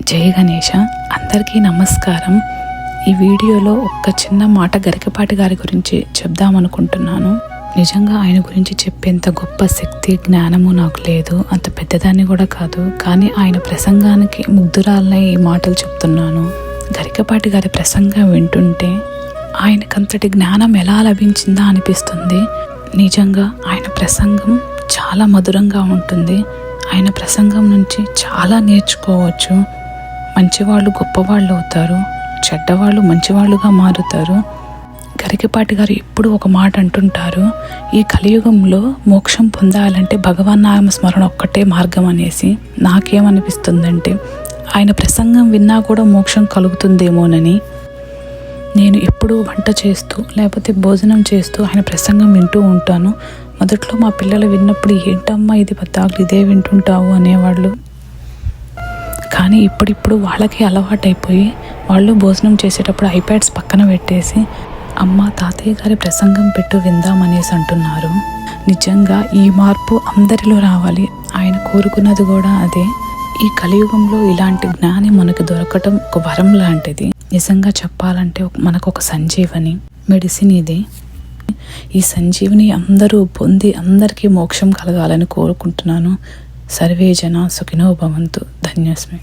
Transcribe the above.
జై గణేష. అందరికీ నమస్కారం. ఈ వీడియోలో ఒక చిన్న మాట గరికపాటి గారి గురించి చెప్దామనుకుంటున్నాను. నిజంగా ఆయన గురించి చెప్పేంత గొప్ప శక్తి జ్ఞానము నాకు లేదు, అంత పెద్దదాన్ని కూడా కాదు. కానీ ఆయన ప్రసంగానికి ముగ్ధురాలై ఈ మాటలు చెప్తున్నాను. గరికపాటి గారి ప్రసంగం వింటుంటే ఆయనకంతటి జ్ఞానం ఎలా లభించిందా అనిపిస్తుంది. నిజంగా ఆయన ప్రసంగం చాలా మధురంగా ఉంటుంది. ఆయన ప్రసంగం నుంచి చాలా నేర్చుకోవచ్చు. మంచివాళ్ళు గొప్పవాళ్ళు అవుతారు, చెడ్డవాళ్ళు మంచివాళ్ళుగా మారుతారు. గరికపాటి గారు ఎప్పుడు ఒక మాట అంటుంటారు, ఈ కలియుగంలో మోక్షం పొందాలంటే భగవన్ నామ స్మరణ ఒక్కటే మార్గం అనేసి. నాకేమనిపిస్తుందంటే ఆయన ప్రసంగం విన్నా కూడా మోక్షం కలుగుతుందేమోనని. నేను ఎప్పుడూ వంట చేస్తూ లేకపోతే భోజనం చేస్తూ ఆయన ప్రసంగం వింటూ ఉంటాను. మొదట్లో మా పిల్లలు విన్నప్పుడు ఏంటమ్మా ఇది పద్దాకులు ఇదే వింటుంటావు అనేవాళ్ళు. కానీ ఇప్పుడిప్పుడు వాళ్ళకి అలవాటైపోయి వాళ్ళు భోజనం చేసేటప్పుడు ఐప్యాడ్స్ పక్కన పెట్టేసి అమ్మ తాతయ్య గారి ప్రసంగం పెట్టు విందామనేసి అంటున్నారు. నిజంగా ఈ మార్పు అందరిలో రావాలి. ఆయన కోరుకున్నది కూడా అదే. ఈ కలియుగంలో ఇలాంటి జ్ఞాని మనకు దొరకటం ఒక వరం లాంటిది. నిజంగా చెప్పాలంటే మనకు ఒక సంజీవని మెడిసిన్ ఇది. ఈ సంజీవిని అందరూ పొంది అందరికీ మోక్షం కలగాలని కోరుకుంటున్నాను. సర్వే జన సుఖినో భవంతు. ధన్యోస్మి.